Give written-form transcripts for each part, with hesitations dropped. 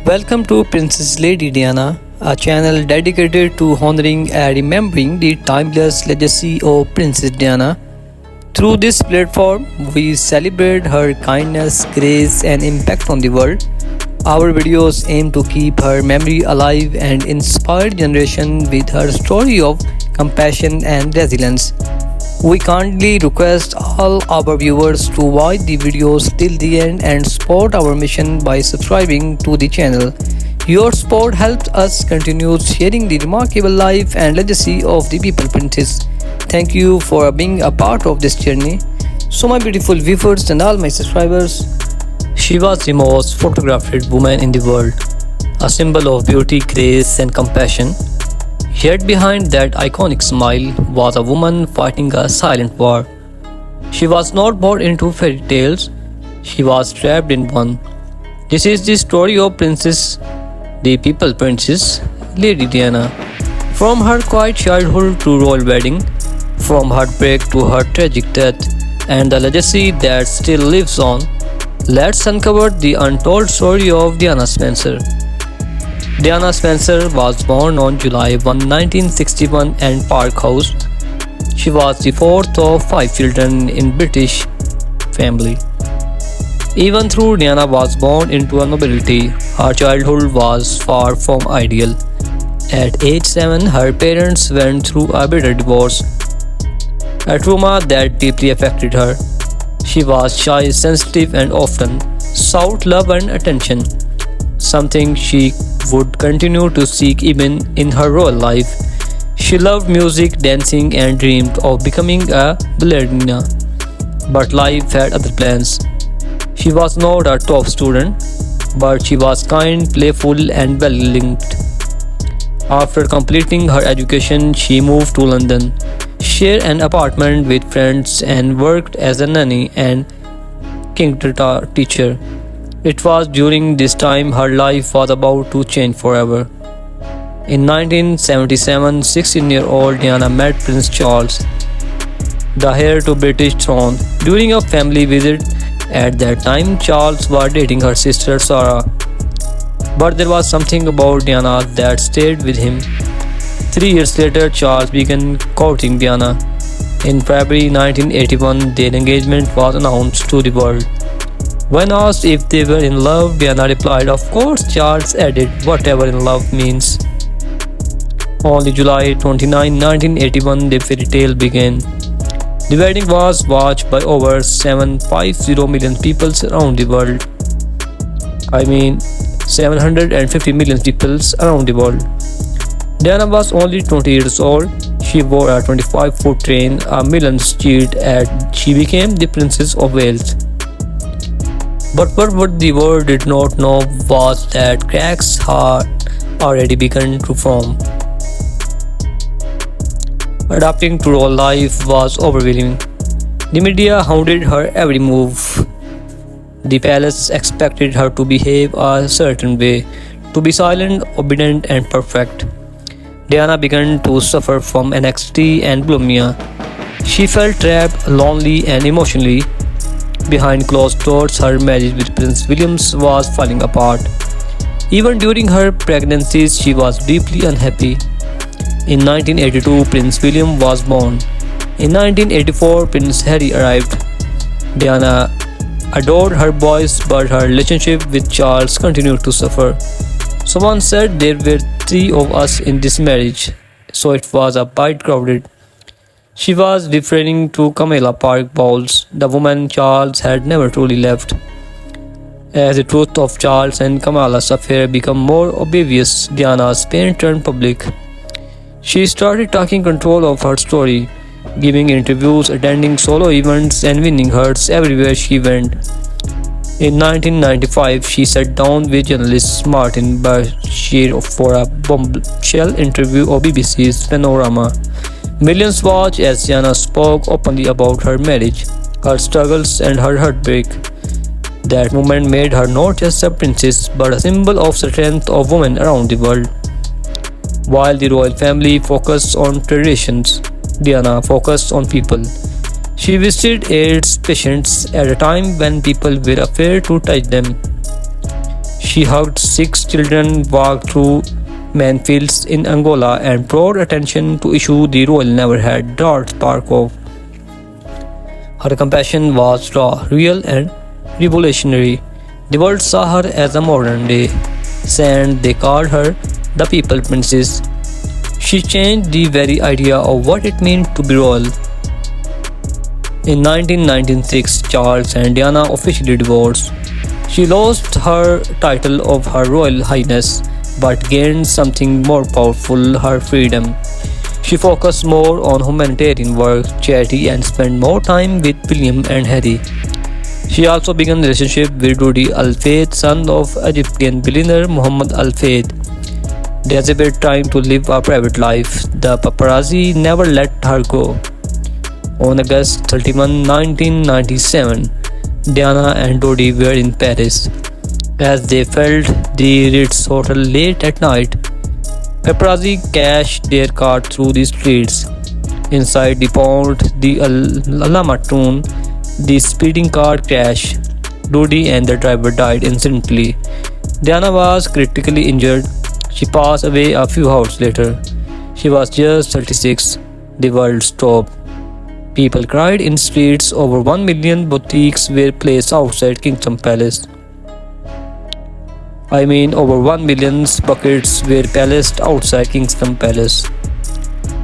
Welcome to Princess Lady Diana, a channel dedicated to honoring and remembering the timeless legacy of Princess Diana. Through this platform, we celebrate her kindness, grace, and impact on the world. Our videos aim to keep her memory alive and inspire generation with her story of compassion and resilience. We kindly request all our viewers to watch the videos till the end and support our mission by subscribing to the channel. Your support helps us continue sharing the remarkable life and legacy of the People Princess. Thank you for being a part of this journey. So, my beautiful viewers and all my subscribers, she was the most photographed woman in the world, a symbol of beauty, grace, and compassion. Yet behind that iconic smile was a woman fighting a silent war. She was not born into fairy tales, she was trapped in one. This is the story of Princess, the People Princess, Lady Diana. From her quiet childhood to royal wedding, from heartbreak to her tragic death, and the legacy that still lives on, let's uncover the untold story of Diana Spencer. Diana Spencer was born on July 1, 1961 in Park House. She was the fourth of five children in British family. Even though Diana was born into a nobility, her childhood was far from ideal. At age 7, her parents went through a bitter divorce, a trauma that deeply affected her. She was shy, sensitive, and often sought love and attention, something she would continue to seek even in her royal life. She loved music, dancing, and dreamed of becoming a ballerina. But life had other plans. She was not a top student, but she was kind, playful, and well linked. After completing her education, she moved to London, shared an apartment with friends, and worked as a nanny and kindergarten teacher. It was during this time her life was about to change forever. In 1977, 16-year-old Diana met Prince Charles, the heir to British throne, during a family visit. At that time, Charles was dating her sister Sarah. But there was something about Diana that stayed with him. 3 years later, Charles began courting Diana. In February 1981, their engagement was announced to the world. When asked if they were in love, Diana replied, "Of course." Charles added, "Whatever in love means." On July 29, 1981, the fairy tale began. The wedding was watched by over 750 million people around the world. 750 million people around the world. Diana was only 20 years old. She wore a 25-foot train, a millions cheered, and she became the Princess of Wales. But what the world did not know was that cracks had already begun to form. Adapting to royal life was overwhelming. The media hounded her every move. The palace expected her to behave a certain way, to be silent, obedient, and perfect. Diana began to suffer from anxiety and bulimia. She felt trapped, lonely, and emotionally. Behind closed doors, her marriage with Prince William was falling apart. Even during her pregnancies, she was deeply unhappy. In 1982, Prince William was born. In 1984, Prince Harry arrived. Diana adored her boys, but her relationship with Charles continued to suffer. Someone said there were three of us in this marriage, so it was a bit crowded. She was referring to Camilla Park Bowles, the woman Charles had never truly left. As the truth of Charles and Camilla's affair became more obvious, Diana's pain turned public. She started taking control of her story, giving interviews, attending solo events, and winning hearts everywhere she went. In 1995, she sat down with journalist Martin Bashir for a bombshell interview of BBC's Panorama. Millions watched as Diana spoke openly about her marriage, her struggles, and her heartbreak. That moment made her not just a princess, but a symbol of strength of women around the world. While the royal family focused on traditions, Diana focused on people. She visited AIDS patients at a time when people were afraid to touch them. She hugged 6 children, walked through minefields in Angola, and brought attention to issues the royal never had dared spark of. Her compassion was raw, real, and revolutionary. The world saw her as a modern day saint. They called her the People Princess. She changed the very idea of what it meant to be royal. In 1996, Charles and Diana officially divorced. She lost her title of Her Royal Highness but gained something more powerful, her freedom. She focused more on humanitarian work, charity, and spent more time with William and Harry. She also began a relationship with Rudy Al Fayed, son of Egyptian billionaire Mohammed Al Fayed. Desperate trying to live a private life, the paparazzi never let her go. On August 31, 1997, Diana and Dodi were in Paris. As they felt the Ritz Hotel late at night, paparazzi cashed their car through the streets. Inside the pond, the Alamatoon, the speeding car crashed. Dodi and the driver died instantly. Diana was critically injured. She passed away a few hours later. She was just 36. The world stopped. People cried in streets. Over 1 million boutiques were placed outside Kingdom Palace. Over 1 million buckets were placed outside Kingston Palace.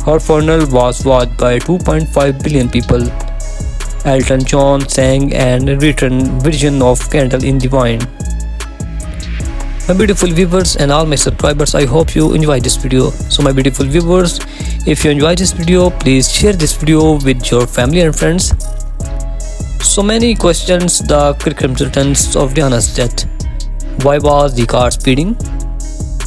Her funeral was watched by 2.5 billion people. Elton John sang and written version of Candle in the Wind. My beautiful viewers and all my subscribers, I hope you enjoy this video. So my beautiful viewers, if you enjoy this video, please share this video with your family and friends. So many questions the circumstances of Diana's death. Why was the car speeding?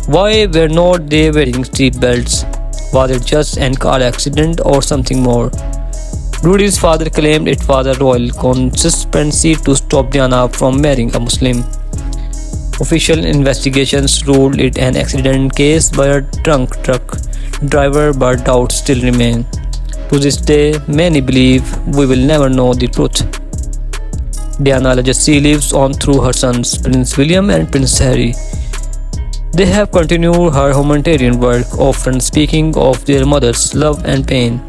Why were not they wearing seat belts? Was it just an car accident or something more? Rudy's father claimed it was a royal conspiracy to stop Diana from marrying a Muslim. Official investigations ruled it an accident case by a drunk truck driver, but doubts still remain. To this day, many believe we will never know the truth. Diana's legacy lives on through her sons, Prince William and Prince Harry. They have continued her humanitarian work, often speaking of their mother's love and pain.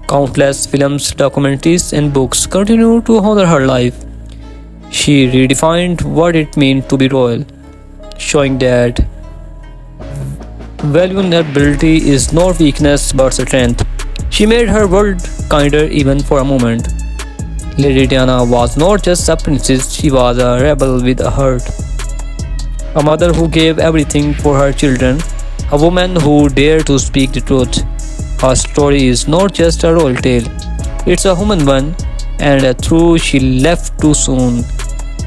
Countless films, documentaries, and books continue to honor her life. She redefined what it means to be royal, showing that vulnerability is not weakness but strength. She made her world kinder even for a moment. Lady Diana was not just a princess, she was a rebel with a heart. A mother who gave everything for her children, a woman who dared to speak the truth. Her story is not just a royal tale, it's a human one, and a truth she left too soon.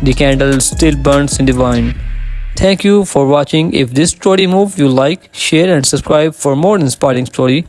The candle still burns in the wind. Thank you for watching. If this story moved you, like, share and subscribe for more inspiring story.